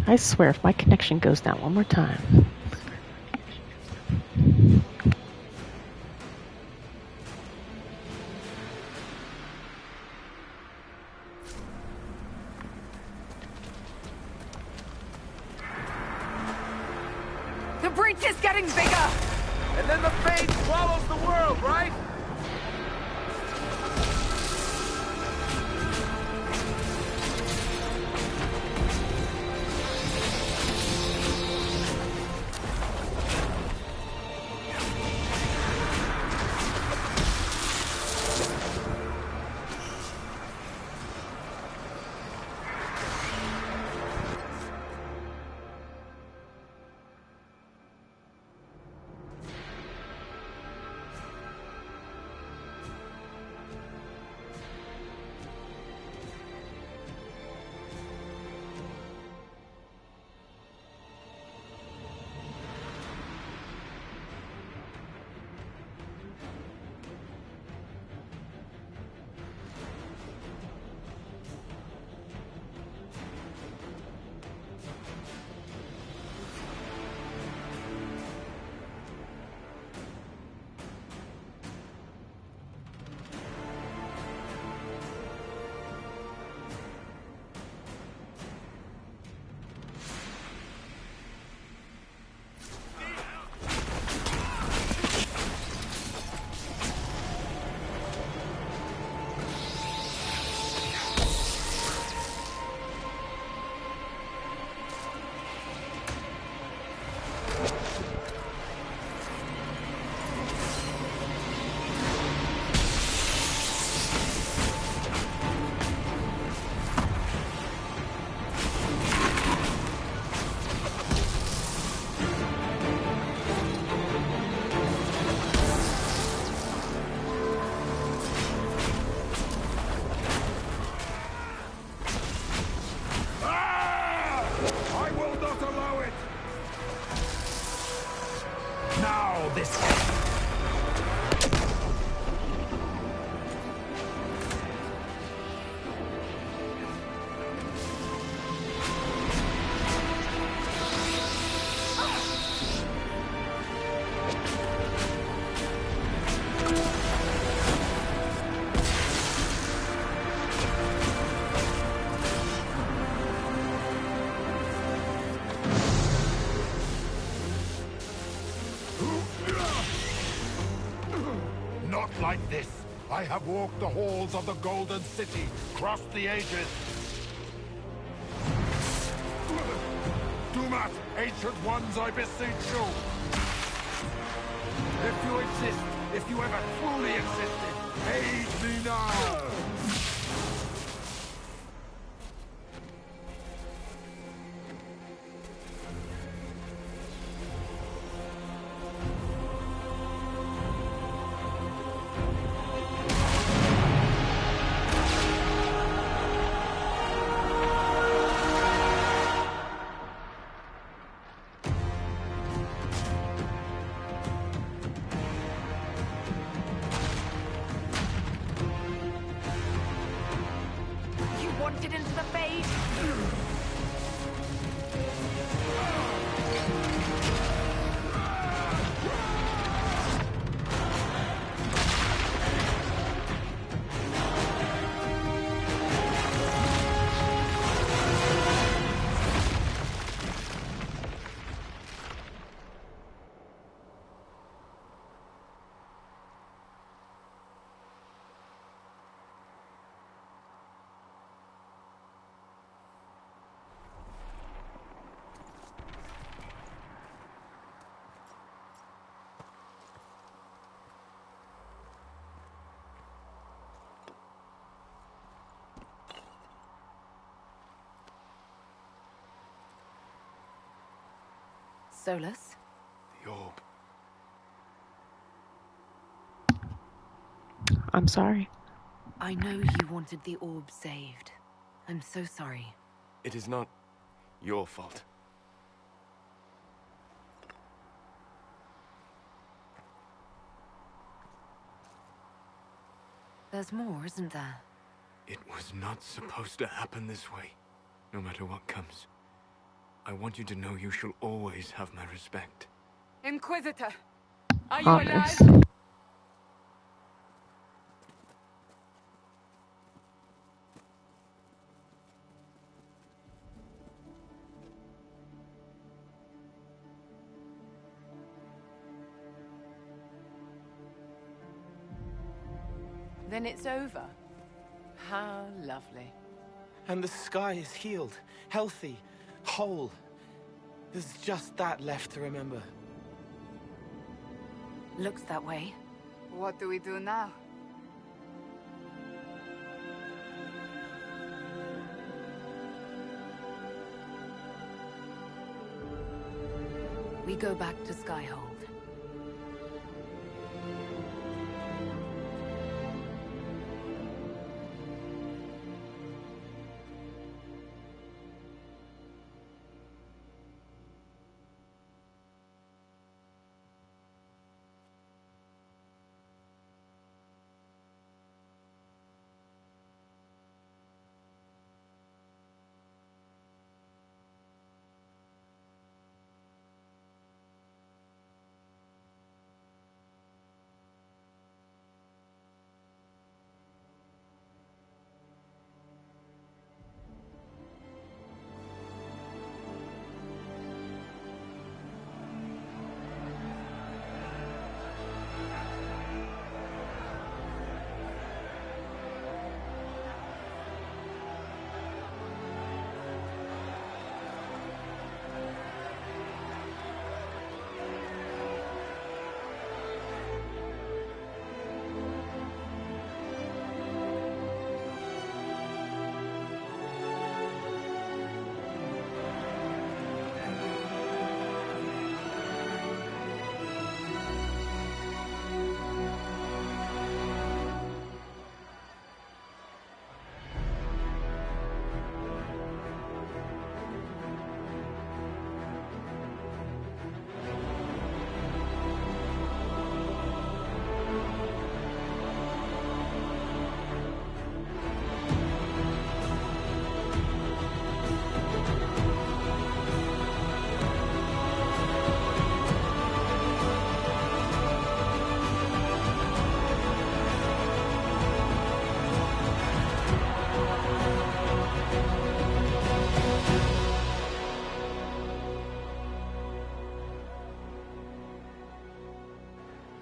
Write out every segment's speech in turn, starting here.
I swear, if my connection goes down one more time. The breach is getting bigger! And then the fate swallows the world, right? Like this, I have walked the halls of the Golden City, crossed the ages. Do not, ancient ones, I beseech you. If you exist, if you ever truly existed, aid me now. Solus? The orb. I'm sorry. I know you wanted the orb saved. I'm so sorry. It is not your fault. There's more, isn't there? It was not supposed to happen this way. No matter what comes, I want you to know you shall always have my respect. Inquisitor! Are you Honors. alive? Then it's over. How lovely. And the sky is healed, healthy, whole. There's just that left to remember. Looks that way. What do we do now? We go back to Skyhold.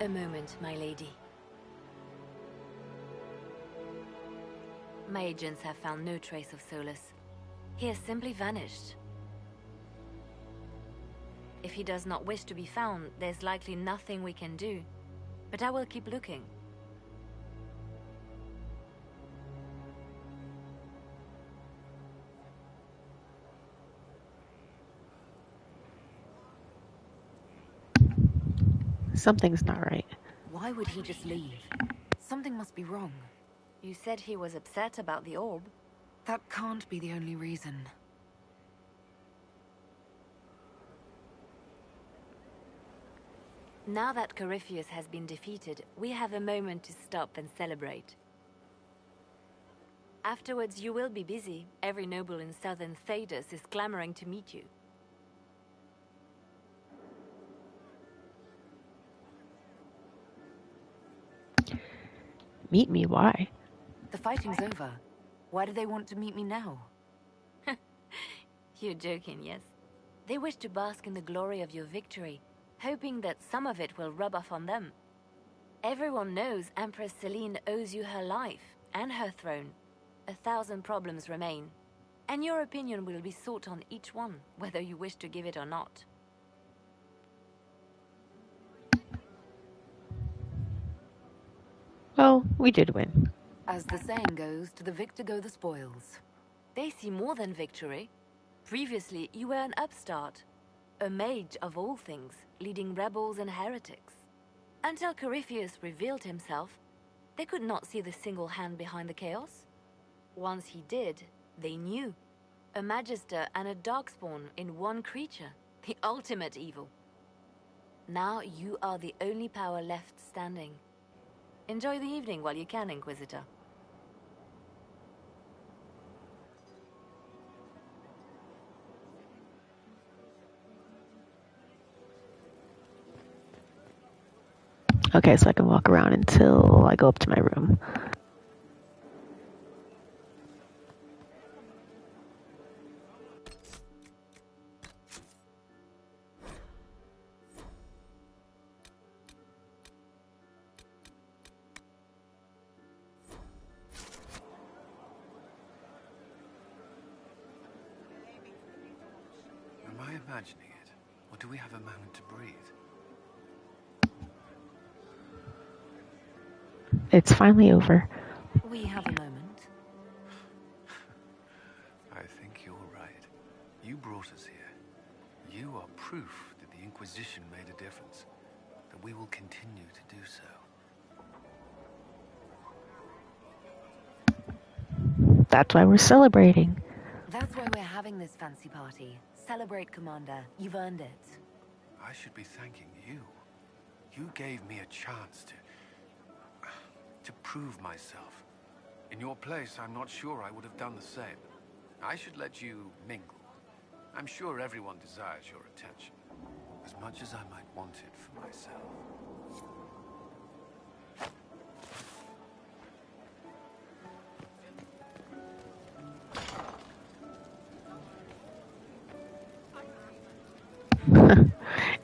A moment, my lady. My agents have found no trace of Solus. He has simply vanished. If he does not wish to be found, there's likely nothing we can do. But I will keep looking. Something's not right. Why would he just leave? Something must be wrong. You said he was upset about the orb. That can't be the only reason. Now that Corypheus has been defeated, we have a moment to stop and celebrate. Afterwards, you will be busy. Every noble in southern Thedas is clamoring to meet you. Meet me? Why? The fighting's over. Why do they want to meet me now? You're joking, yes? They wish to bask in the glory of your victory, hoping that some of it will rub off on them. Everyone knows Empress Celine owes you her life and her throne. 1,000 problems remain, and your opinion will be sought on each one, whether you wish to give it or not. Well, we did win. As the saying goes, to the victor go the spoils. They see more than victory. Previously, you were an upstart, a mage of all things, leading rebels and heretics. Until Corypheus revealed himself, they could not see the single hand behind the chaos. Once he did, they knew. A magister and a darkspawn in one creature, the ultimate evil. Now you are the only power left standing. Enjoy the evening while you can, Inquisitor. Okay, so I can walk around until I go up to my room. Am I imagining it? Or do we have a moment to breathe? It's finally over. We have a moment. I think you're right. You brought us here. You are proof that the Inquisition made a difference. That we will continue to do so. That's why we're celebrating. That's why we're having this fancy party. Celebrate, Commander. You've earned it. I should be thanking you. You gave me a chance to prove myself. In your place, I'm not sure I would have done the same. I should let you mingle. I'm sure everyone desires your attention, as much as I might want it for myself.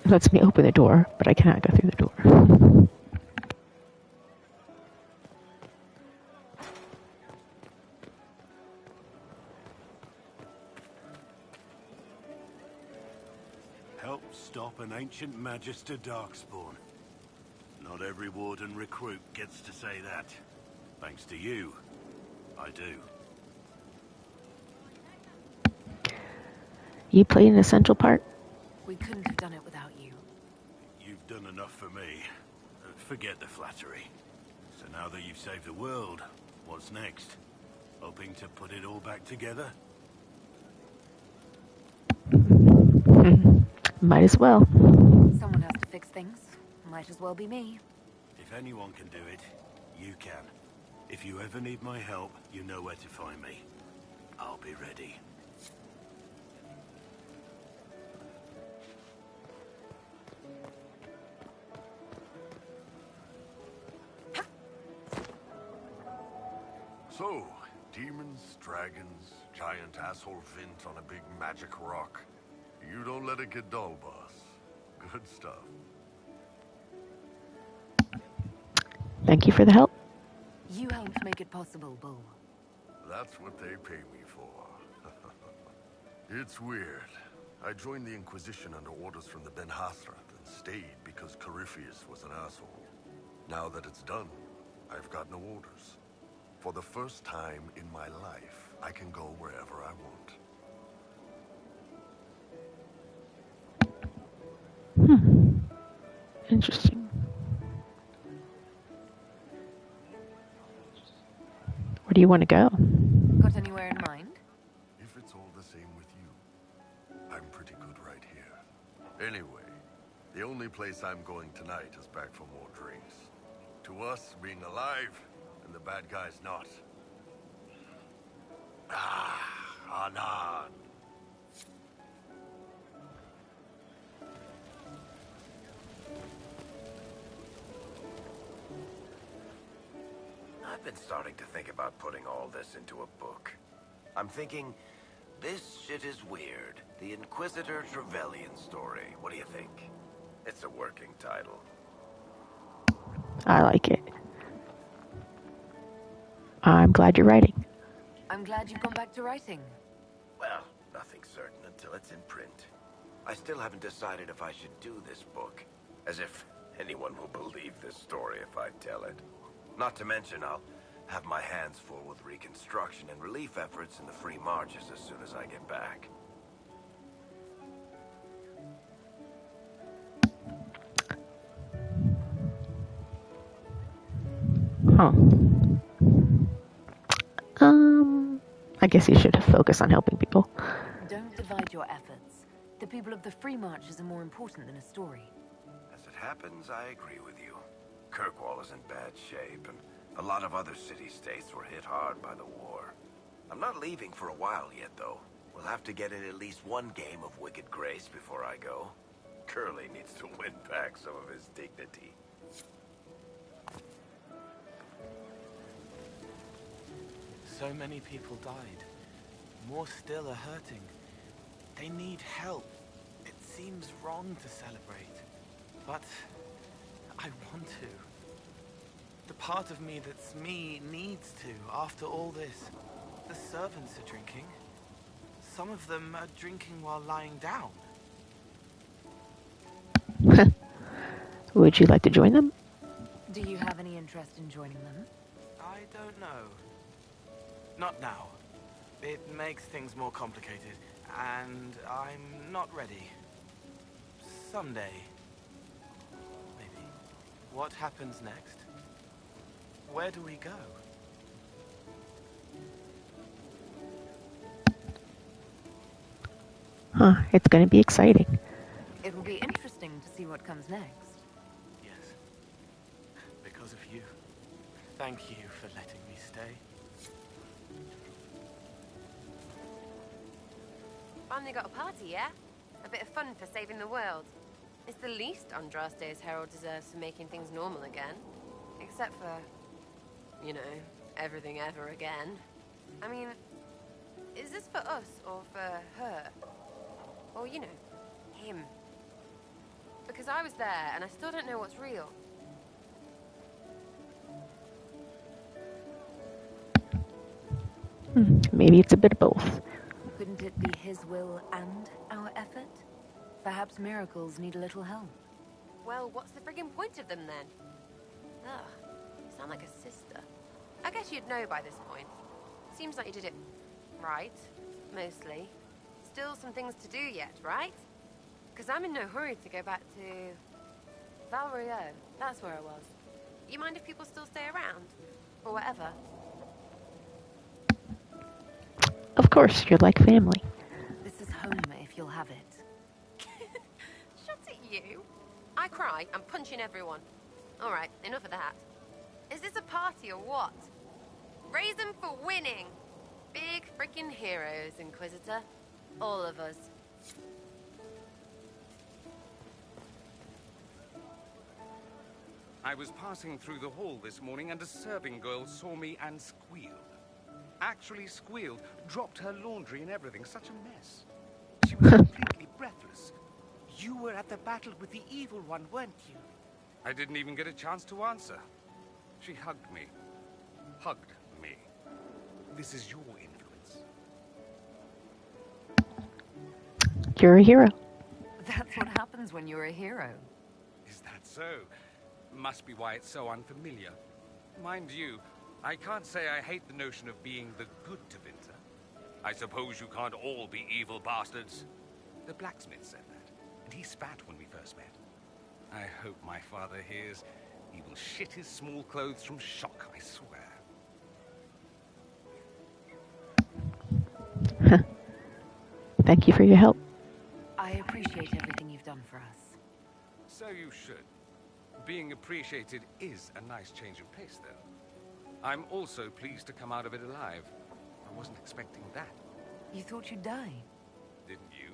It lets me open the door, but I cannot go through the door. Help stop an ancient Magister Darkspawn. Not every Warden recruit gets to say that. Thanks to you, I do. You played an essential part. We couldn't have done it without you. You've done enough for me. Forget the flattery. So now that you've saved the world, what's next? Hoping to put it all back together? Might as well. Someone has to fix things. Might as well be me. If anyone can do it, you can. If you ever need my help, you know where to find me. I'll be ready. So, demons, dragons, giant asshole Vint on a big magic rock. You don't let it get dull, boss. Good stuff. Thank you for the help. You helped make it possible, Bull. That's what they pay me for. It's weird. I joined the Inquisition under orders from the Ben Hathrath and stayed because Corypheus was an asshole. Now that it's done, I've got no orders. For the first time in my life, I can go wherever I want. Interesting. Where do you want to go? Got anywhere in mind? If it's all the same with you, I'm pretty good right here. Anyway, the only place I'm going tonight is back for more drinks. To us, being alive, and the bad guys not. Anan. I've been starting to think about putting all this into a book. I'm thinking, this shit is weird. The Inquisitor Trevelyan story. What do you think? It's a working title. I like it. I'm glad you're writing. I'm glad you've gone back to writing. Well, nothing's certain until it's in print. I still haven't decided if I should do this book. As if anyone will believe this story if I tell it. Not to mention, I'll have my hands full with reconstruction and relief efforts in the free marches as soon as I get back. Huh. I guess you should focus on helping people. Don't divide your efforts. The people of the free marches are more important than a story. As it happens, I agree with you. Kirkwall is in bad shape, and a lot of other city-states were hit hard by the war. I'm not leaving for a while yet, though. We'll have to get in at least one game of Wicked Grace before I go. Curly needs to win back some of his dignity. So many people died. More still are hurting. They need help. It seems wrong to celebrate, but I want to. The part of me that's me needs to, after all this. The servants are drinking. Some of them are drinking while lying down. Would you like to join them? Do you have any interest in joining them? I don't know. Not now. It makes things more complicated, and I'm not ready. Someday. Maybe. What happens next? Where do we go? Huh, it's going to be exciting. It will be interesting to see what comes next. Yes. Because of you. Thank you for letting me stay. Finally got a party, yeah? A bit of fun for saving the world. It's the least Andraste's herald deserves for making things normal again. Except for, you know, everything ever again. I mean, is this for us or for her? Or, you know, him? Because I was there and I still don't know what's real. Maybe it's a bit of both. Couldn't it be his will and our effort? Perhaps miracles need a little help. Well, what's the friggin' point of them then? Ugh, you sound like a sister. I guess you'd know by this point. Seems like you did it right, mostly. Still some things to do yet, right? Because I'm in no hurry to go back to Veilguard. That's where I was. You mind if people still stay around? Or whatever? Of course, you're like family. This is home if you'll have it. Shut at you. I cry, I'm punching everyone. Alright, enough of that. Is this a party or what? Raise them for winning! Big freaking heroes, Inquisitor. All of us. I was passing through the hall this morning and a serving girl saw me and squealed. Actually squealed, dropped her laundry and everything. Such a mess. She was completely breathless. You were at the battle with the evil one, weren't you? I didn't even get a chance to answer. She hugged me. Hugged me. This is your influence. You're a hero. That's what happens when you're a hero. Is that so? Must be why it's so unfamiliar. Mind you, I can't say I hate the notion of being the good Tevinter. I suppose you can't all be evil bastards. The blacksmith said that, and he spat when we first met. I hope my father hears. He will shit his small clothes from shock, I swear. Thank you for your help. I appreciate everything you've done for us. So you should. Being appreciated is a nice change of pace, though. I'm also pleased to come out of it alive. I wasn't expecting that. You thought you'd die? Didn't you?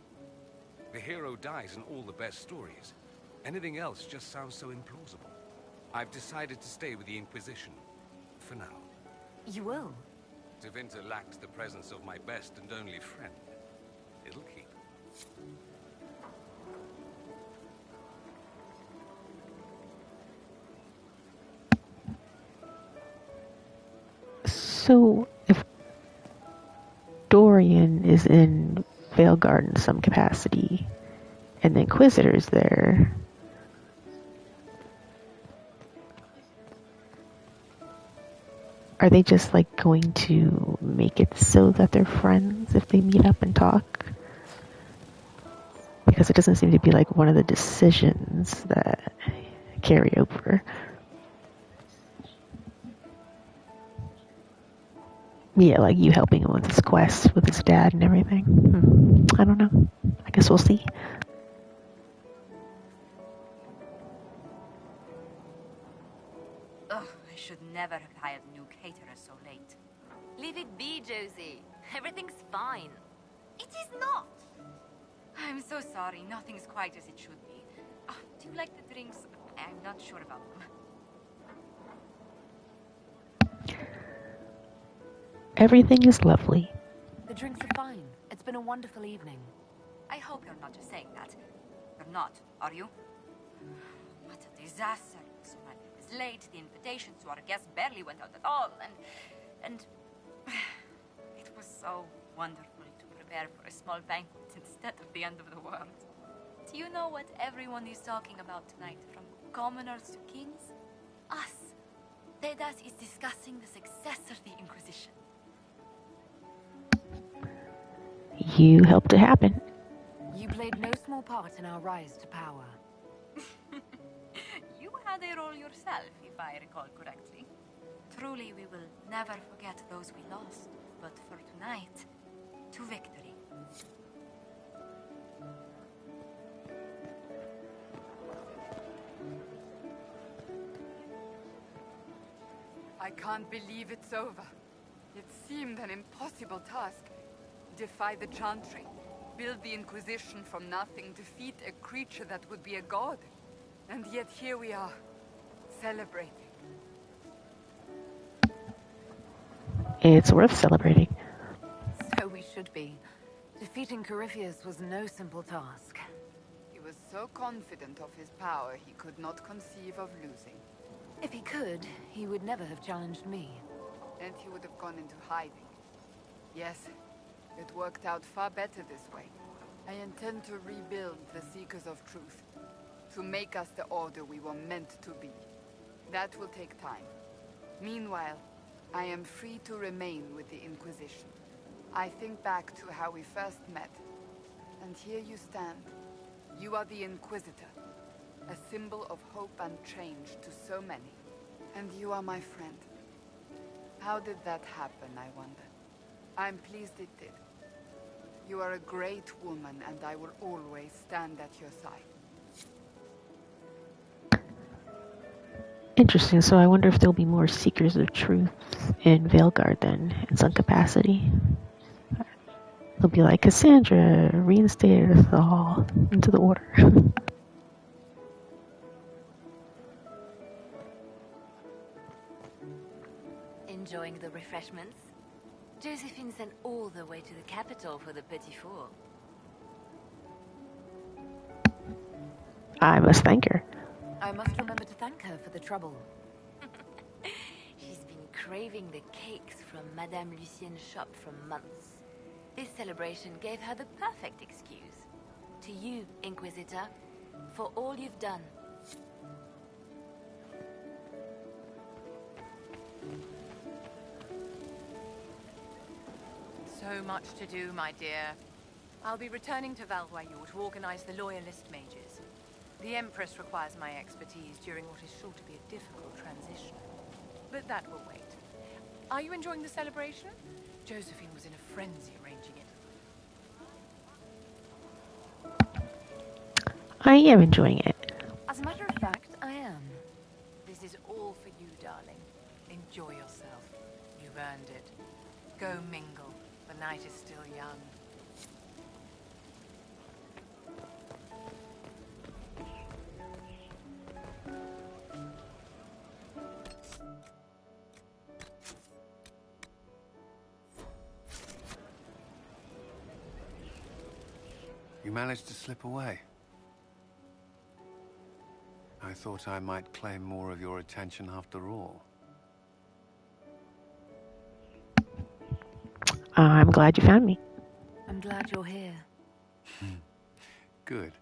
The hero dies in all the best stories. Anything else just sounds so implausible. I've decided to stay with the Inquisition. For now. You will? Tevinter lacked the presence of my best and only friend. It'll keep. So, if Dorian is in Veilguard in some capacity, and the Inquisitor's there, are they just like going to make it so that they're friends if they meet up and talk? Because it doesn't seem to be like one of the decisions that carry over. Yeah, like you helping him with his quest with his dad and everything. I don't know. I guess we'll see. Ugh, I should never have hired new caterers so late. Leave it be, Josie. Everything's fine. It is not! I'm so sorry, nothing's quite as it should be. Do you like the drinks? I'm not sure about them. Everything is lovely. The drinks are fine. It's been a wonderful evening. I hope you're not just saying that. You're not, are you? What a disaster. So my was late, the invitations to our guests barely went out at all, and it was so wonderful to prepare for a small banquet instead of the end of the world. Do you know what everyone is talking about tonight, from commoners to kings? Us. Dedas is discussing the success of the Inquisition. You helped it happen. You played no small part in our rise to power. You had a role yourself, if I recall correctly. Truly, we will never forget those we lost, but for tonight, to victory. I can't believe it's over. It seemed an impossible task. Defy the Chantry, build the Inquisition from nothing, defeat a creature that would be a god. And yet here we are, celebrating. It's worth celebrating. So we should be. Defeating Corypheus was no simple task. He was so confident of his power, he could not conceive of losing. If he could, he would never have challenged me. And he would have gone into hiding. Yes, it worked out far better this way. I intend to rebuild the Seekers of Truth, to make us the order we were meant to be. That will take time. Meanwhile, I am free to remain with the Inquisition. I think back to how we first met, and here you stand. You are the Inquisitor, a symbol of hope and change to so many. And you are my friend. How did that happen, I wonder? I'm pleased it did. You are a great woman, and I will always stand at your side. Interesting, so I wonder if there'll be more Seekers of Truth in Veilguard then, in some capacity. They'll be like, Cassandra reinstated us all into the order. Enjoying the refreshments? Josephine sent all the way to the capital for the Petit Four. I must thank her. I must remember to thank her for the trouble. She's been craving the cakes from Madame Lucien's shop for months. This celebration gave her the perfect excuse. To you, Inquisitor, for all you've done. So much to do, my dear. I'll be returning to Veilguard to organize the Loyalist mages. The Empress requires my expertise during what is sure to be a difficult transition. But that will wait. Are you enjoying the celebration? Josephine was in a frenzy arranging it. I am enjoying it. As a matter of fact, I am. This is all for you, darling. Enjoy yourself. You've earned it. Go mingle. The night is still young. You managed to slip away. I thought I might claim more of your attention after all. I'm glad you found me. I'm glad you're here. Good.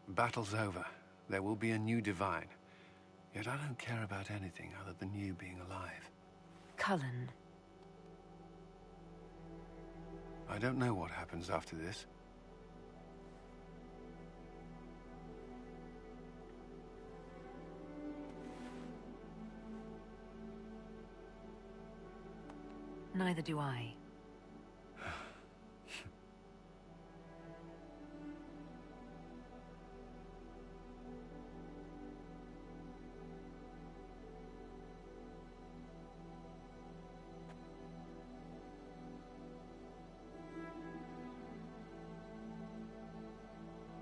Battle's over. There will be a new divine. Yet I don't care about anything other than you being alive. Cullen. I don't know what happens after this. Neither do I.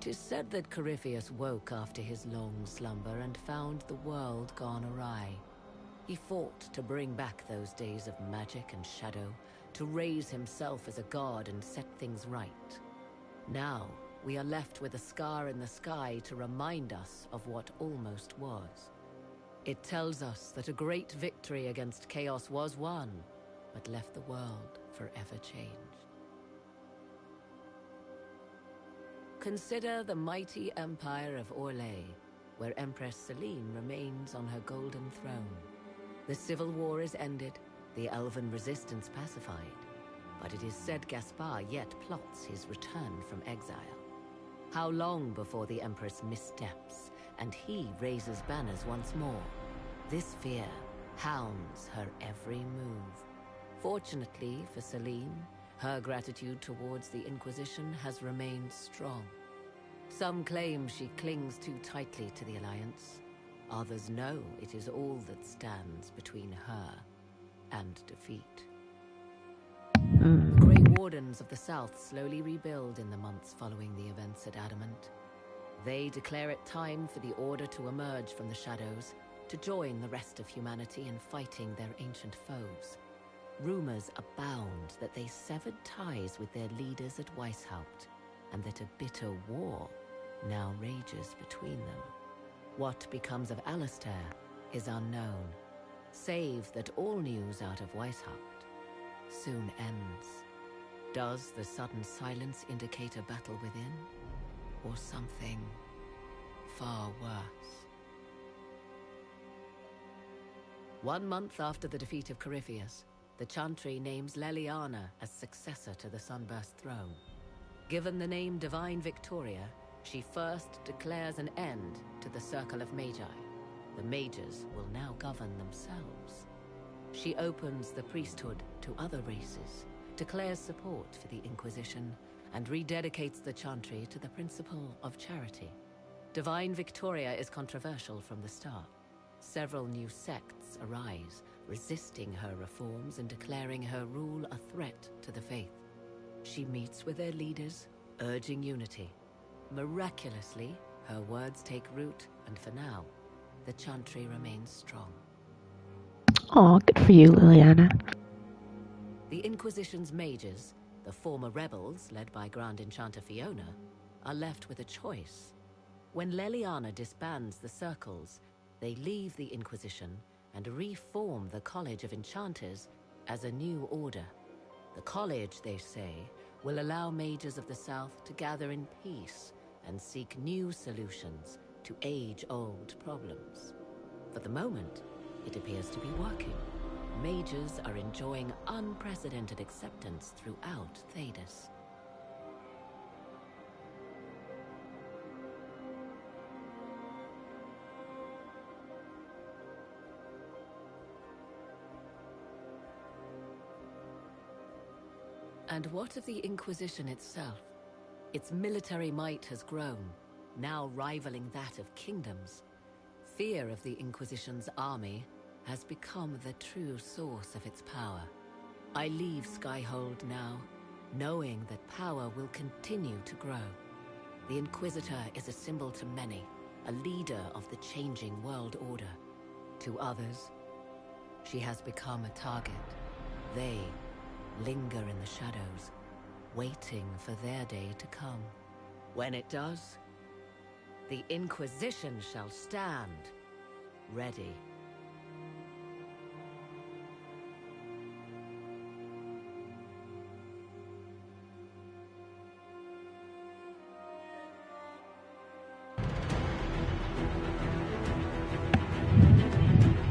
'Tis said that Corypheus woke after his long slumber and found the world gone awry. He fought to bring back those days of magic and shadow, to raise himself as a god and set things right. Now, we are left with a scar in the sky to remind us of what almost was. It tells us that a great victory against chaos was won, but left the world forever changed. Consider the mighty empire of Orlais, where Empress Celine remains on her golden throne. The civil war is ended, the elven resistance pacified, but it is said Gaspard yet plots his return from exile. How long before the Empress missteps, and he raises banners once more? This fear hounds her every move. Fortunately for Celine, her gratitude towards the Inquisition has remained strong. Some claim she clings too tightly to the Alliance. Others know it is all that stands between her and defeat. The Grey Wardens of the South slowly rebuild in the months following the events at Adamant. They declare it time for the Order to emerge from the shadows, to join the rest of humanity in fighting their ancient foes. Rumors abound that they severed ties with their leaders at Weishaupt, and that a bitter war now rages between them. What becomes of Alistair is unknown, save that all news out of Weishaupt soon ends. Does the sudden silence indicate a battle within, or something far worse? 1 month after the defeat of Corypheus, the Chantry names Leliana as successor to the Sunburst throne. Given the name Divine Victoria, she first declares an end to the Circle of Magi. The mages will now govern themselves. She opens the priesthood to other races, declares support for the Inquisition, and rededicates the Chantry to the principle of charity. Divine Victoria is controversial from the start. Several new sects arise, resisting her reforms and declaring her rule a threat to the faith. She meets with their leaders, urging unity. Miraculously, her words take root, and for now, the Chantry remains strong. Aw, good for you, Liliana. The Inquisition's mages, the former rebels led by Grand Enchanter Fiona, are left with a choice. When Leliana disbands the circles, they leave the Inquisition and reform the College of Enchanters as a new order. The college, they say, will allow mages of the South to gather in peace and seek new solutions to age-old problems. For the moment, it appears to be working. Mages are enjoying unprecedented acceptance throughout Thedas. And what of the Inquisition itself? Its military might has grown, now rivaling that of kingdoms. Fear of the Inquisition's army has become the true source of its power. I leave Skyhold now, knowing that power will continue to grow. The Inquisitor is a symbol to many, a leader of the changing world order. To others, she has become a target. They linger in the shadows, waiting for their day to come. When it does, the Inquisition shall stand, ready.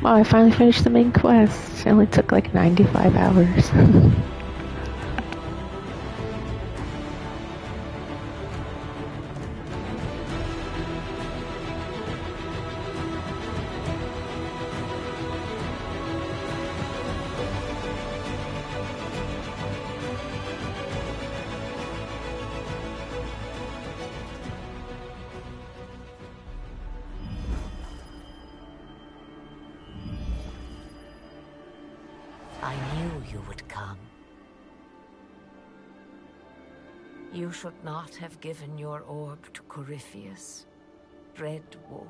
Well, I finally finished the main quest. It only took like 95 hours. I knew you would come. You should not have given your orb to Corypheus, Red Wolf.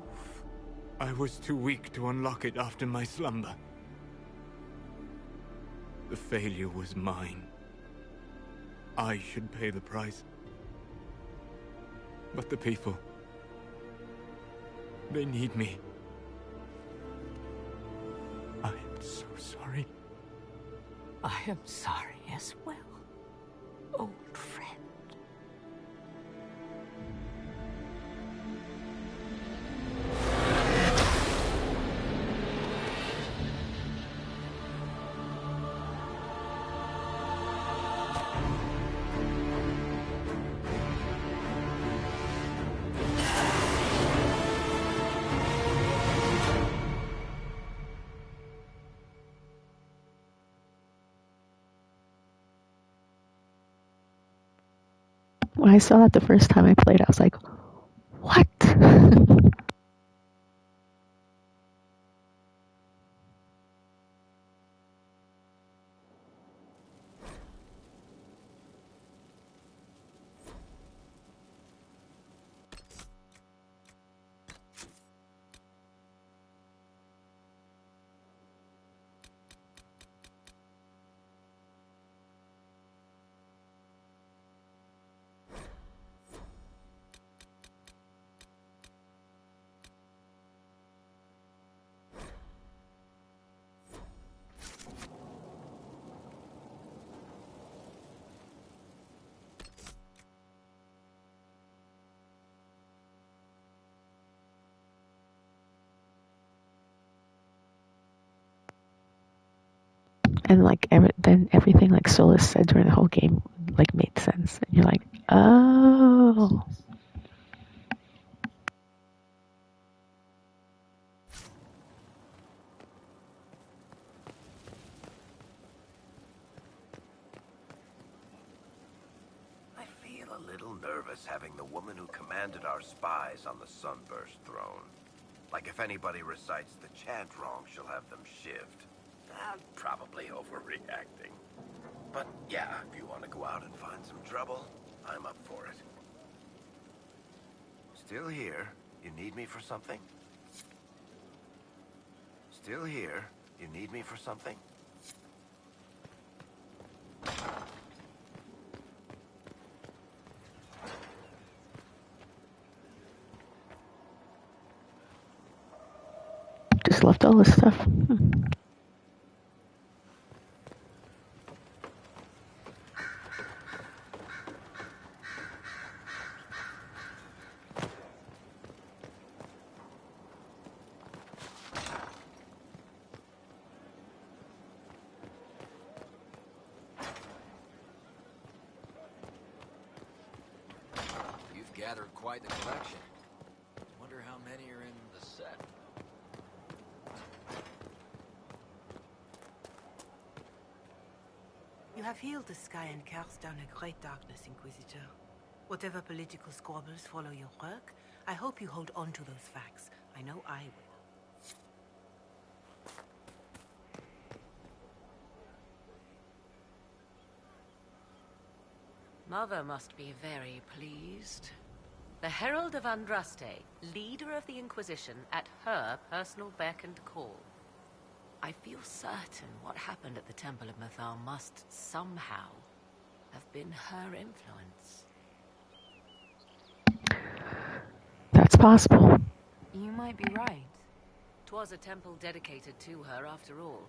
I was too weak to unlock it after my slumber. The failure was mine. I should pay the price. But the people... they need me. I am so sorry. I am sorry as well, old friend. When I saw that the first time I played, I was like, what? And like then everything like Solus said during the whole game like made sense, and you're like, oh. I feel a little nervous having the woman who commanded our spies on the Sunburst throne. Like if anybody recites the chant wrong, she'll have them shivved. I'm probably overreacting. But yeah, if you want to go out and find some trouble, I'm up for it. Still here? You need me for something? Still here? You need me for something? Just left all this stuff. You've gathered quite the collection. Wonder how many are in the set. You have healed the sky and cast down a great darkness, Inquisitor. Whatever political squabbles follow your work, I hope you hold on to those facts. I know I will. Mother must be very pleased. The Herald of Andraste, leader of the Inquisition, at her personal beck and call. I feel certain what happened at the Temple of Mathar must somehow have been her influence. That's possible. You might be right. 'Twas a temple dedicated to her after all.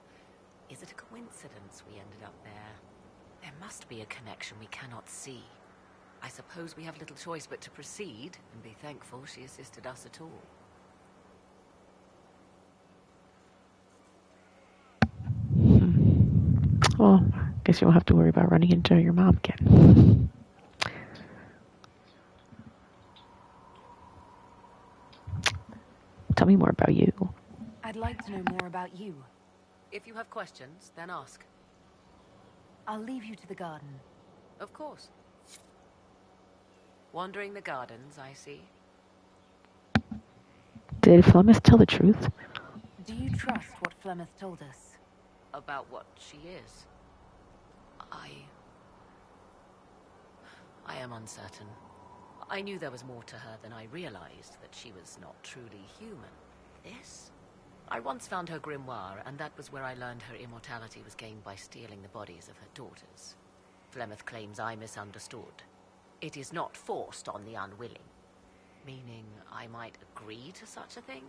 Is it a coincidence we ended up there? There must be a connection we cannot see. I suppose we have little choice but to proceed and be thankful she assisted us at all. Well, I guess you won't have to worry about running into your mom again. Tell me more about you. I'd like to know more about you. If you have questions, then ask. I'll leave you to the garden. Of course. Wandering the gardens, I see. Did Flemeth tell the truth? Do you trust what Flemeth told us? About what she is. I am uncertain. I knew there was more to her than I realized, that she was not truly human. This? I once found her grimoire, and that was where I learned her immortality was gained by stealing the bodies of her daughters. Flemeth claims I misunderstood. It is not forced on the unwilling. Meaning I might agree to such a thing?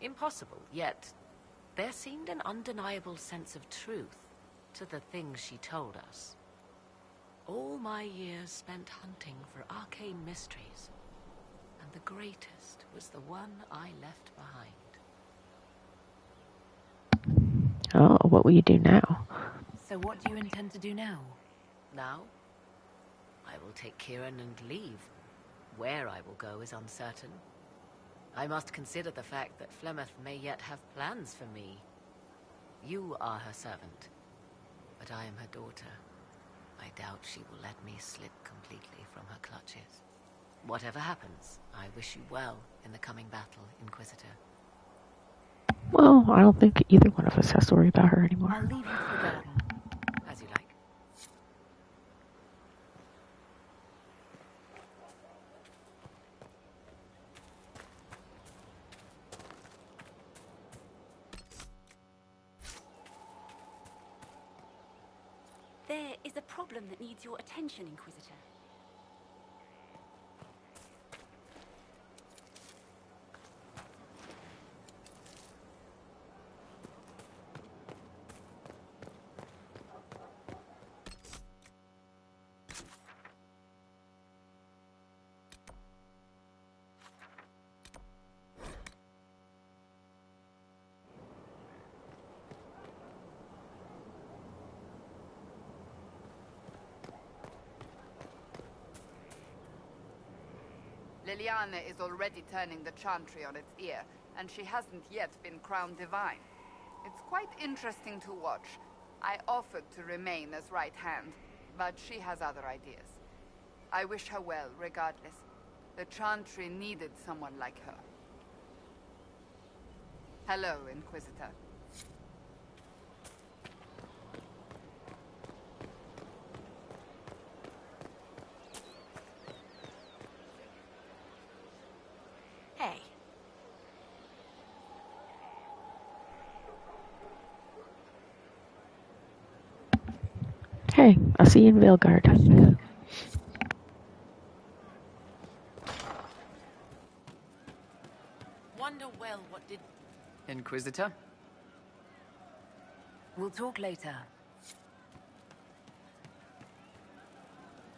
Impossible, yet there seemed an undeniable sense of truth to the things she told us. All my years spent hunting for arcane mysteries, and the greatest was the one I left behind. Oh, what will you do now? So what do you intend to do now? Now, I will take Kieran and leave. Where I will go is uncertain. I must consider the fact that Flemeth may yet have plans for me. You are her servant, but I am her daughter. I doubt she will let me slip completely from her clutches. Whatever happens, I wish you well in the coming battle, Inquisitor. Well, I don't think either one of us has to worry about her anymore. I'll leave you to the garden. As you like. There is a problem that needs your attention, Inquisitor. Liliana is already turning the Chantry on its ear, and she hasn't yet been crowned divine. It's quite interesting to watch. I offered to remain as right hand, but she has other ideas. I wish her well, regardless. The Chantry needed someone like her. Hello, Inquisitor. Hey. Hey, I'll see you in Veilguard. Wonder well what did... Inquisitor? We'll talk later.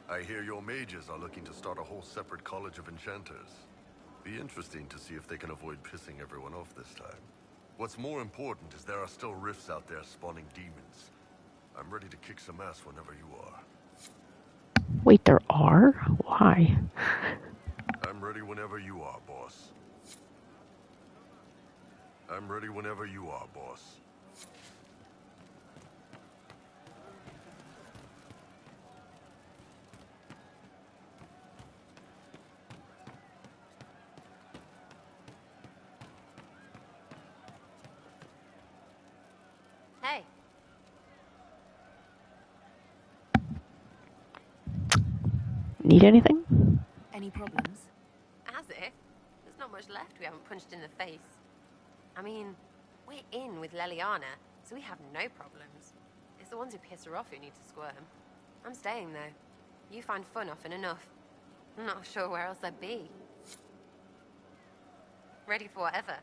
I hear your mages are looking to start a whole separate college of enchanters. Be interesting to see if they can avoid pissing everyone off this time. What's more important is there are still rifts out there spawning demons. I'm ready to kick some ass whenever you are. Wait, there are? Why? I'm ready whenever you are, boss. I'm ready whenever you are, boss. Hey. Need anything? Any problems? As if. There's not much left we haven't punched in the face. I mean, we're in with Leliana, so we have no problems. It's the ones who piss her off who need to squirm. I'm staying, though. You find fun often enough. I'm not sure where else I'd be. Ready for whatever.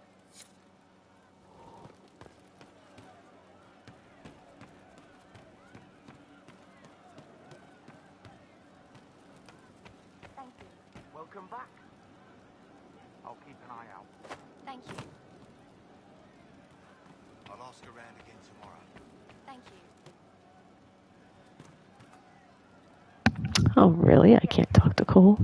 Thank you. Welcome back. I'll keep an eye out. Thank you. I'll ask around again tomorrow. Thank you. Oh, really? I can't talk to Cole?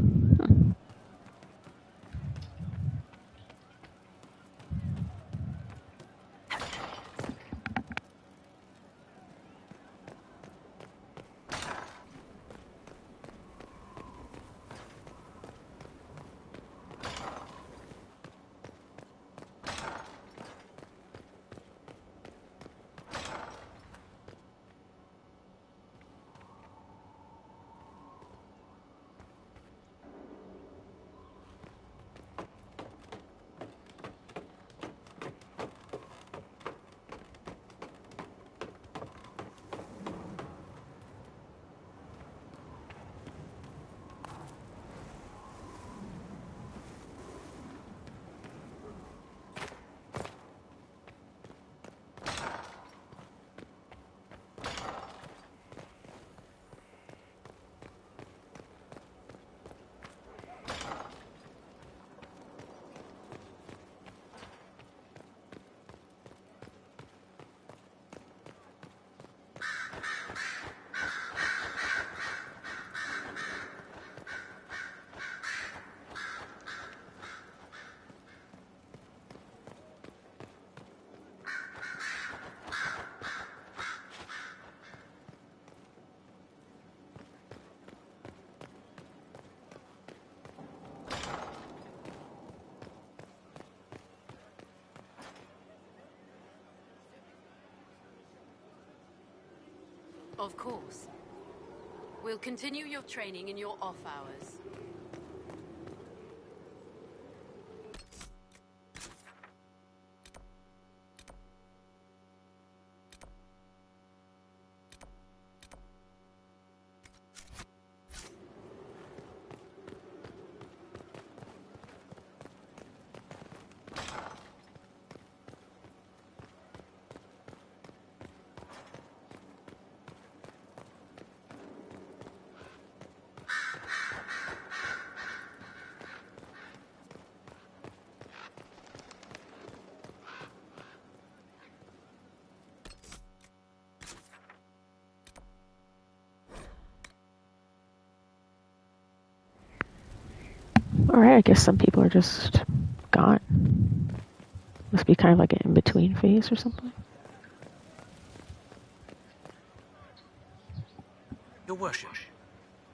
Of course. We'll continue your training in your off hours. Alright, I guess some people are just gone. Must be kind of like an in-between phase or something. Your worship.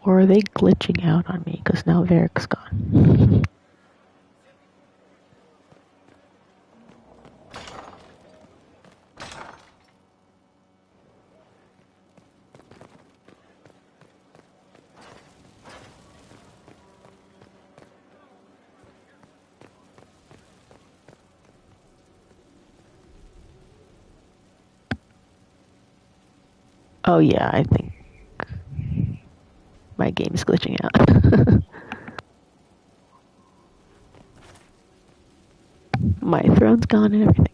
Or are they glitching out on me because now Varric's gone? Oh yeah, I think my game's glitching out. My throne's gone and everything.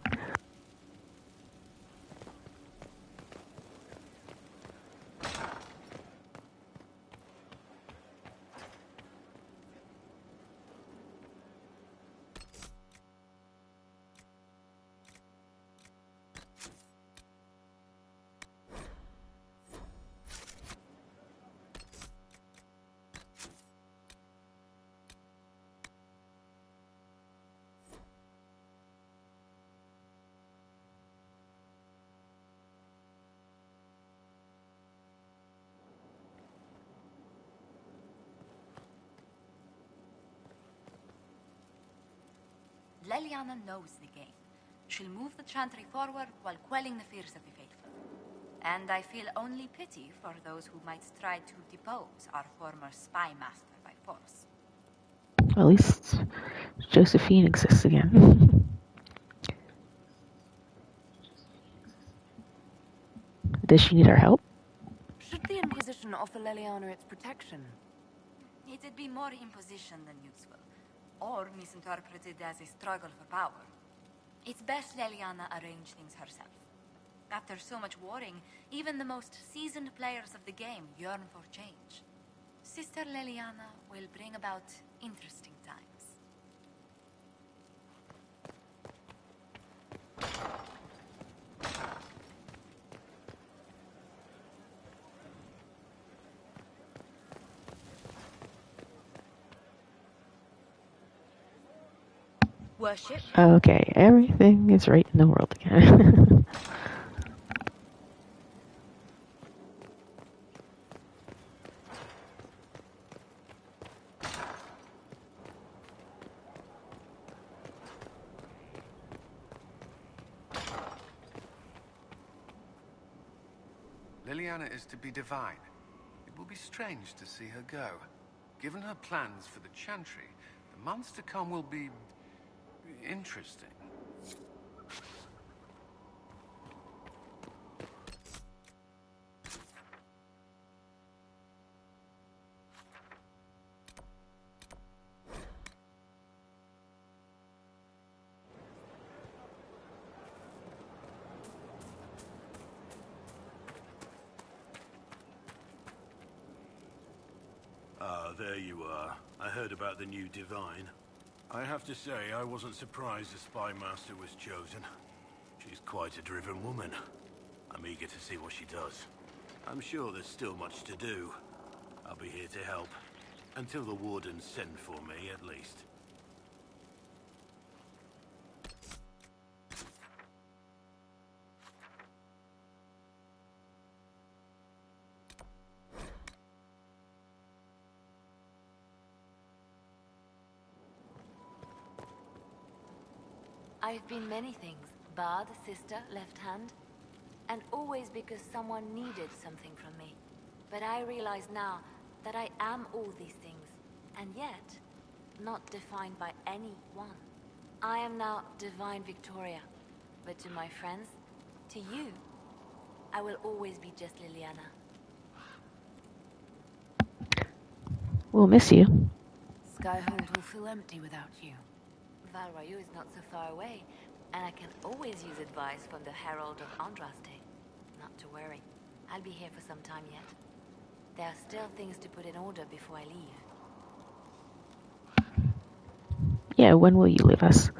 Leliana knows the game. She'll move the Chantry forward while quelling the fears of the faithful. And I feel only pity for those who might try to depose our former spy master by force. At least Josephine exists again. Does she need our help? Should the Inquisition offer Leliana its protection? It'd be more imposition than useful, or misinterpreted as a struggle for power. It's best Leliana arrange things herself. After so much warring, even the most seasoned players of the game yearn for change. Sister Leliana will bring about interesting times. Worship. Okay, everything is right in the world again. Leliana is to be divine. It will be strange to see her go. Given her plans for the Chantry, the months to come will be interesting. Ah, there you are. I heard about the new Divine. I have to say, I wasn't surprised the Spy Master was chosen. She's quite a driven woman. I'm eager to see what she does. I'm sure there's still much to do. I'll be here to help. Until the Wardens send for me, at least. I've been many things. Bard, sister, left hand. and always because someone needed something from me. But I realize now that I am all these things, and yet not defined by any one. I am now Divine Victoria, but to my friends, to you, I will always be just Liliana. We'll miss you. Skyhold will feel empty without you. Val Royeaux is not so far away, and I can always use advice from the Herald of Andraste. Not to worry, I'll be here for some time yet. There are still things to put in order before I leave. Yeah, when will you leave us?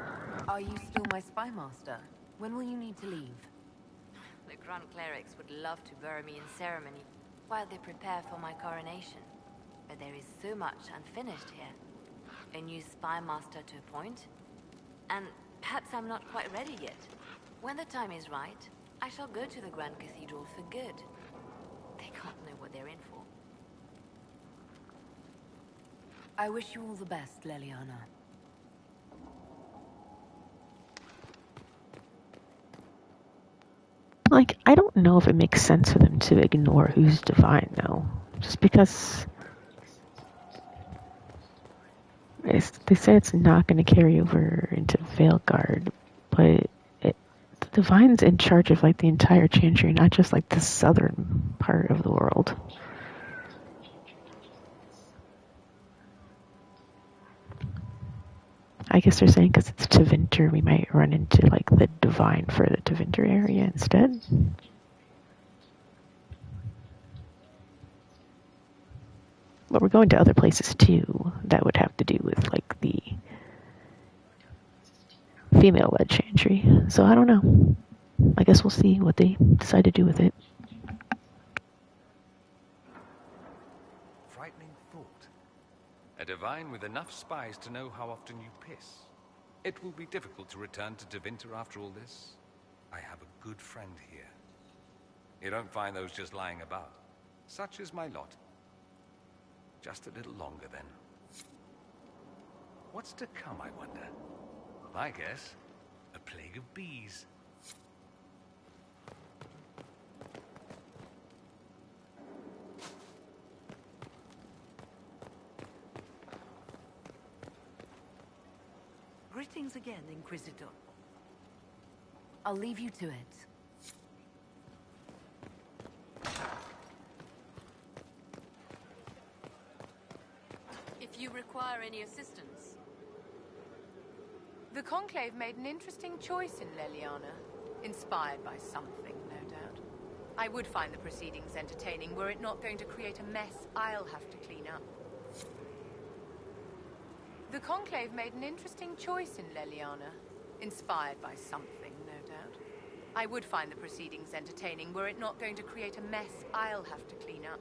Are you still my spy master? When will you need to leave? The Grand Clerics would love to bury me in ceremony while they prepare for my coronation. But there is so much unfinished here. A new spy master to appoint, and perhaps I'm not quite ready yet. When the time is right, I shall go to the Grand Cathedral for good. They can't know what they're in for. I wish you all the best, Leliana. Like, I don't know if it makes sense for them to ignore who's divine, though. Just because they say it's not going to carry over into Veilguard, but the divine's in charge of, like, the entire Chantry, not just, like, the southern part of the world. I guess they're saying because it's Tevinter, we might run into, like, the divine for the Tevinter area instead. But we're going to other places, too, that would have to do with, like, the female-led Chantry. So I don't know. I guess we'll see what they decide to do with it. Frightening thought. A divine with enough spies to know how often you piss. It will be difficult to return to Tevinter after all this. I have a good friend here. You don't find those just lying about. Such is my lot. Just a little longer, then. What's to come, I wonder? My guess, a plague of bees. Greetings again, Inquisitor. I'll leave you to it. If you require any assistance. The Conclave made an interesting choice in Leliana. Inspired by something, no doubt. I would find the proceedings entertaining were it not going to create a mess I'll have to clean up. The Conclave made an interesting choice in Leliana. Inspired by something, no doubt. I would find the proceedings entertaining were it not going to create a mess I'll have to clean up.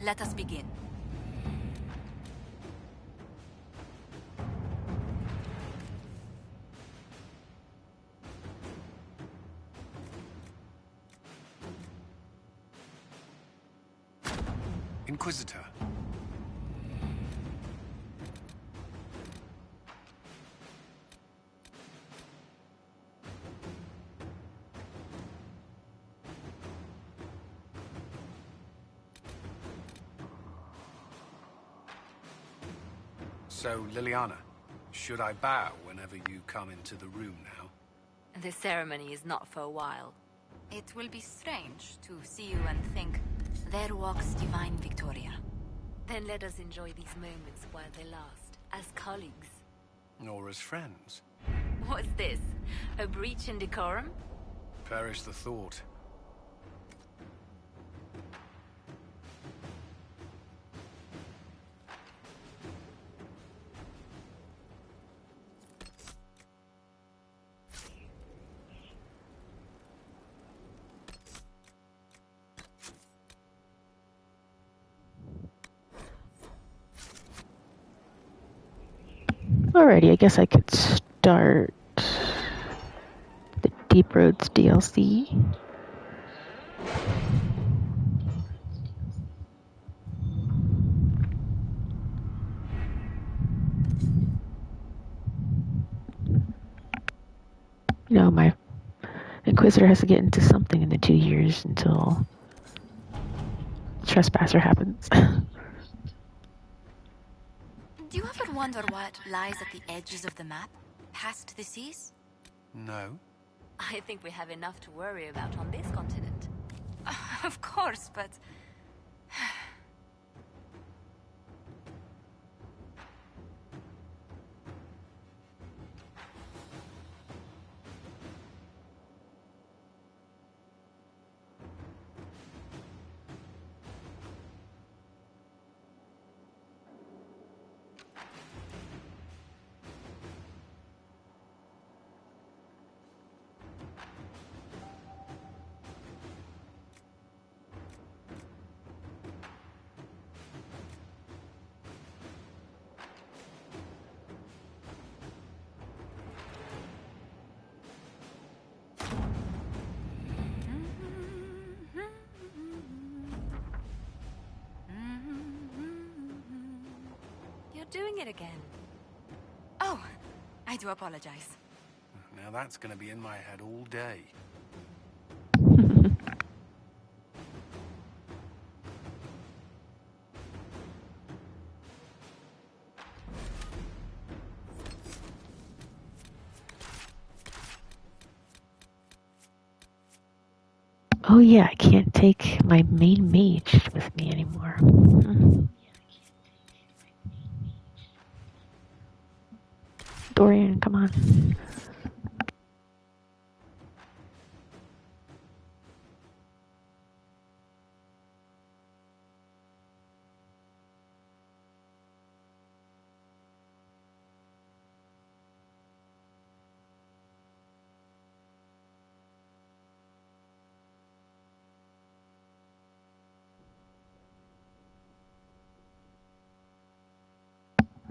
Let us begin. Inquisitor. So, Liliana, should I bow whenever you come into the room now? The ceremony is not for a while. It will be strange to see you and think, there walks divine Victoria. Then let us enjoy these moments while they last, as colleagues. Or as friends? What's this? A breach in decorum? Perish the thought. Alrighty, I guess I could start the Deep Roads DLC. You know, my Inquisitor has to get into something in the 2 years until Trespasser happens. Do you ever wonder what lies at the edges of the map, past the seas? No. I think we have enough to worry about on this continent. Of course, but... Doing it again. Oh, I do apologize. Now that's gonna be in my head all day. Oh yeah, I can't take my main mage with me anymore. Dorian, come on.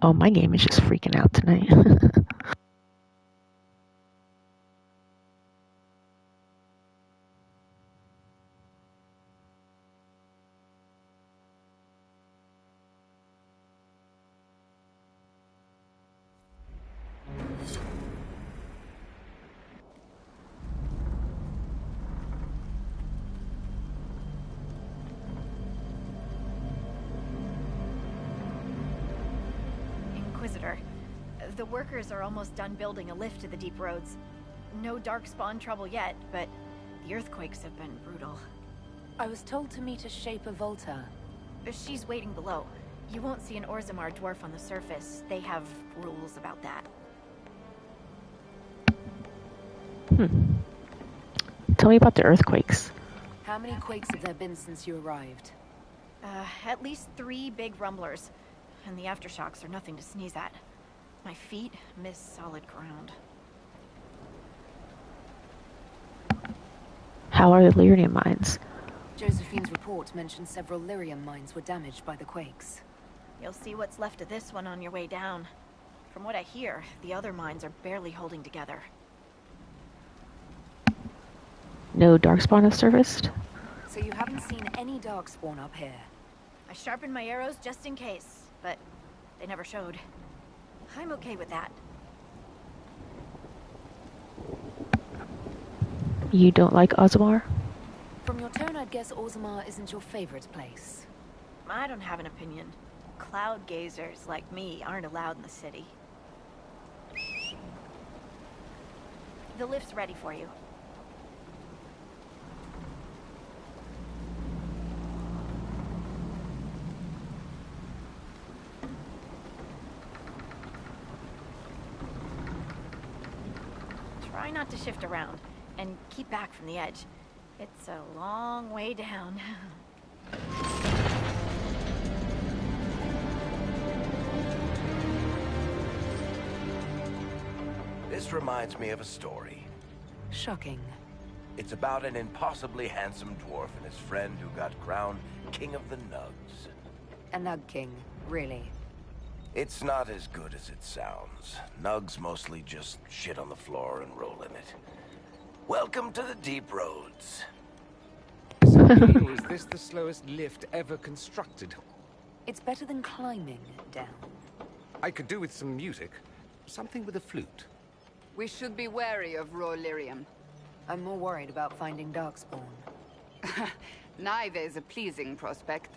Oh, my game is just freaking out tonight. Inquisitor, the workers are almost done building a lift to the Deep Roads. No dark spawn trouble yet, but the earthquakes have been brutal. I was told to meet a Shaper Volta. She's waiting below. You won't see an Orzammar dwarf on the surface. They have rules about that. Tell me about the earthquakes. How many quakes have there been since you arrived? At least 3 big rumblers. And the aftershocks are nothing to sneeze at. My feet miss solid ground. How are the Lyrian mines? Josephine's report mentioned several lyrium mines were damaged by the quakes. You'll see what's left of this one on your way down. From what I hear, the other mines are barely holding together. No darkspawn has surfaced? So you haven't seen any darkspawn up here? I sharpened my arrows just in case, but they never showed. I'm okay with that. You don't like Ozmar? From your tone, I'd guess Orzammar isn't your favorite place. I don't have an opinion. Cloud gazers like me aren't allowed in the city. The lift's ready for you. Try not to shift around, and keep back from the edge. It's a long way down. This reminds me of a story. Shocking. It's about an impossibly handsome dwarf and his friend who got crowned King of the Nugs. A Nug King, really? It's not as good as it sounds. Nugs mostly just shit on the floor and roll in it. Welcome to the Deep Roads. So, Neil, is this the slowest lift ever constructed? It's better than climbing down. I could do with some music. Something with a flute. We should be wary of raw lyrium. I'm more worried about finding darkspawn. Neither is a pleasing prospect.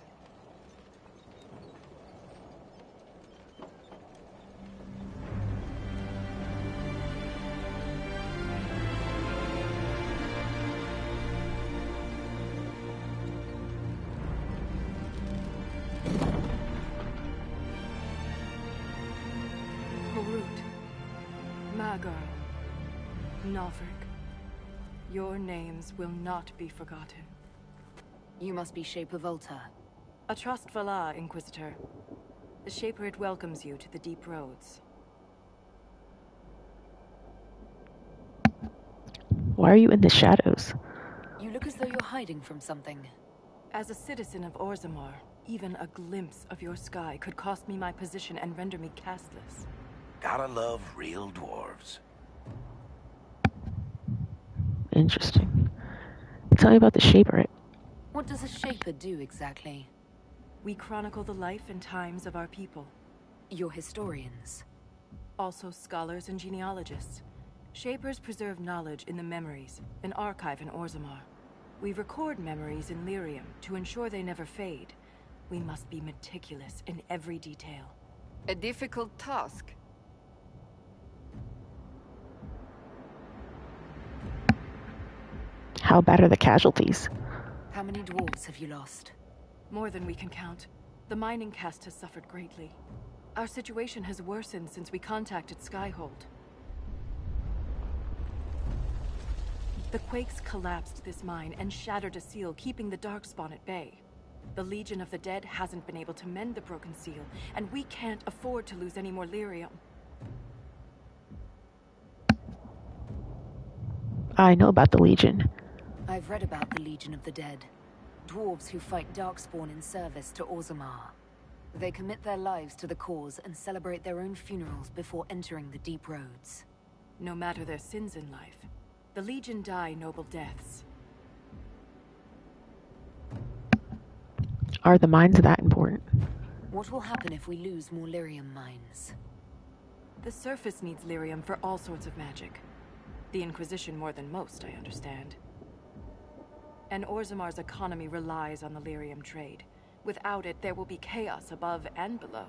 Nalfric, your names will not be forgotten. You must be Shaper Volta. A trust Vala, Inquisitor. The Shaper it welcomes you to the Deep Roads. Why are you in the shadows? You look as though you're hiding from something. As a citizen of Orzammar, even a glimpse of your sky could cost me my position and render me castless. Gotta love real dwarves. Interesting. Tell me about the Shaper. What does a Shaper do exactly? We chronicle the life and times of our people. You're historians. Also scholars and genealogists. Shapers preserve knowledge in the memories, an archive in Orzammar. We record memories in lyrium to ensure they never fade. We must be meticulous in every detail. A difficult task. How bad are the casualties? How many dwarves have you lost? More than we can count. The mining caste has suffered greatly. Our situation has worsened since we contacted Skyhold. The quakes collapsed this mine and shattered a seal, keeping the Darkspawn at bay. The Legion of the Dead hasn't been able to mend the broken seal, and we can't afford to lose any more lyrium. I know about the Legion. I've read about the Legion of the Dead. Dwarves who fight Darkspawn in service to Orzammar. They commit their lives to the cause and celebrate their own funerals before entering the Deep Roads. No matter their sins in life, the Legion die noble deaths. Are the mines that important? What will happen if we lose more lyrium mines? The surface needs lyrium for all sorts of magic. The Inquisition more than most, I understand. And Orzammar's economy relies on the lyrium trade. Without it, there will be chaos above and below.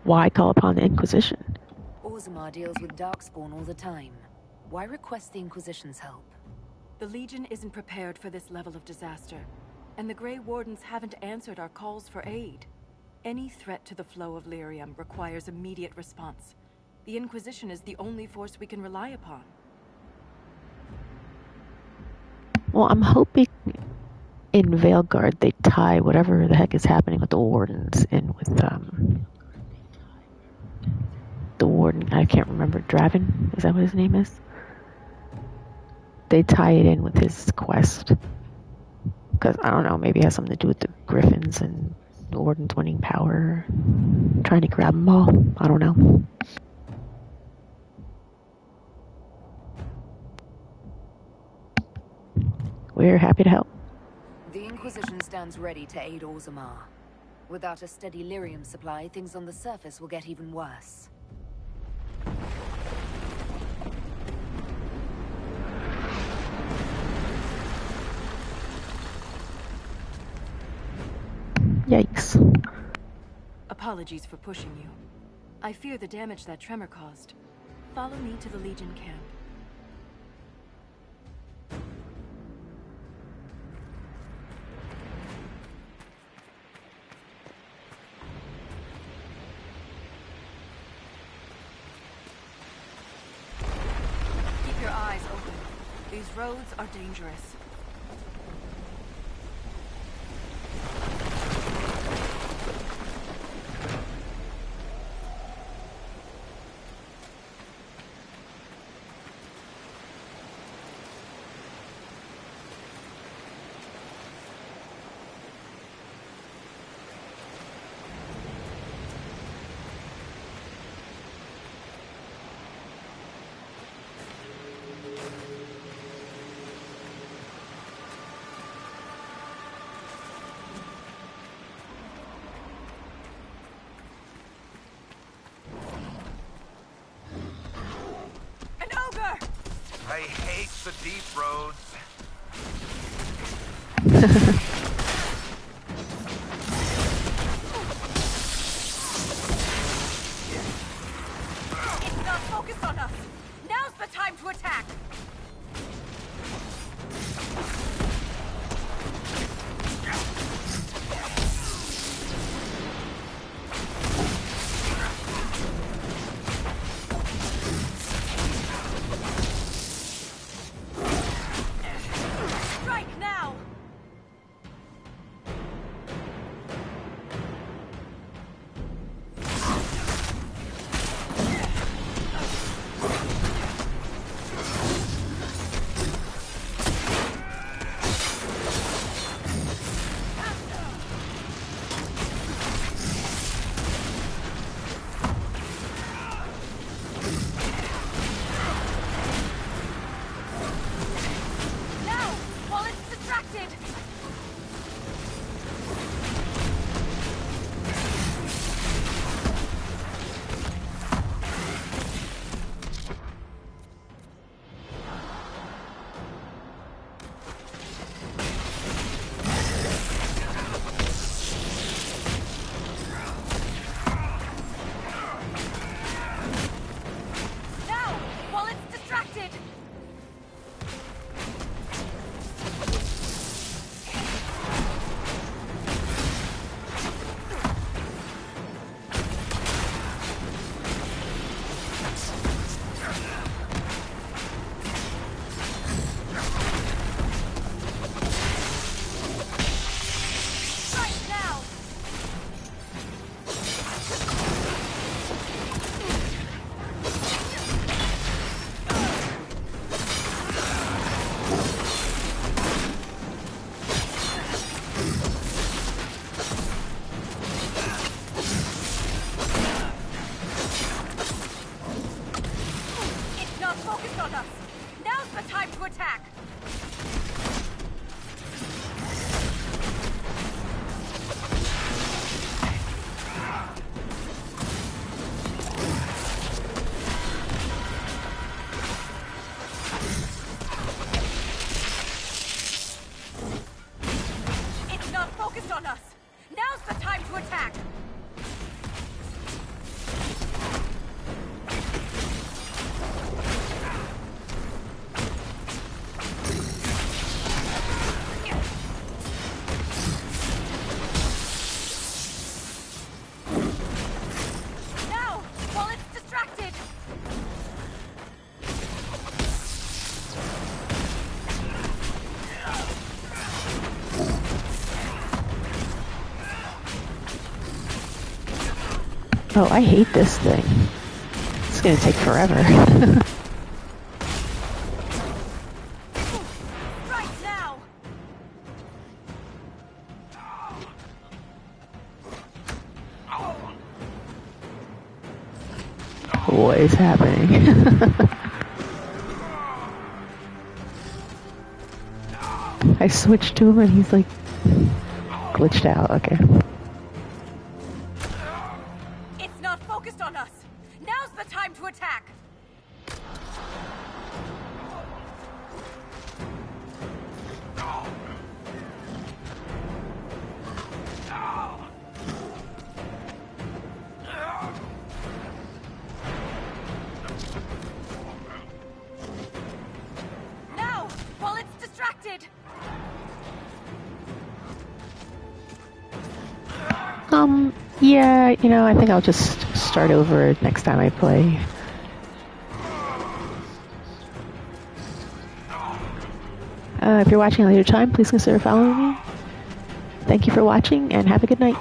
Why call upon the Inquisition? Orzammar deals with Darkspawn all the time. Why request the Inquisition's help? The Legion isn't prepared for this level of disaster, and the Grey Wardens haven't answered our calls for aid. Any threat to the flow of lyrium requires immediate response. The Inquisition is the only force we can rely upon. Well, I'm hoping in Veilguard they tie whatever the heck is happening with the Wardens in with, the Warden, I can't remember, Draven? Is that what his name is? they tie it in with his quest. Because, I don't know, maybe it has something to do with the Griffins and the Wardens winning power. Trying to grab them all. I don't know. We're happy to help. The Inquisition stands ready to aid Orzammar. Without a steady lyrium supply, things on the surface will get even worse. Yikes. Apologies for pushing you. I fear the damage that tremor caused. Follow me to the Legion camp. Keep your eyes open. These roads are dangerous. I hate the deep roads. It's not focused on us. Now's the time to attack. Oh, I hate this thing. It's gonna take forever. What is happening? I switched to him and he's like glitched out. Okay. It's not focused on us. Now's the time to attack. Now, while it's distracted. Yeah, you know, I think I'll just start over next time I play. If you're watching at a later time, please consider following me. Thank you for watching, and have a good night.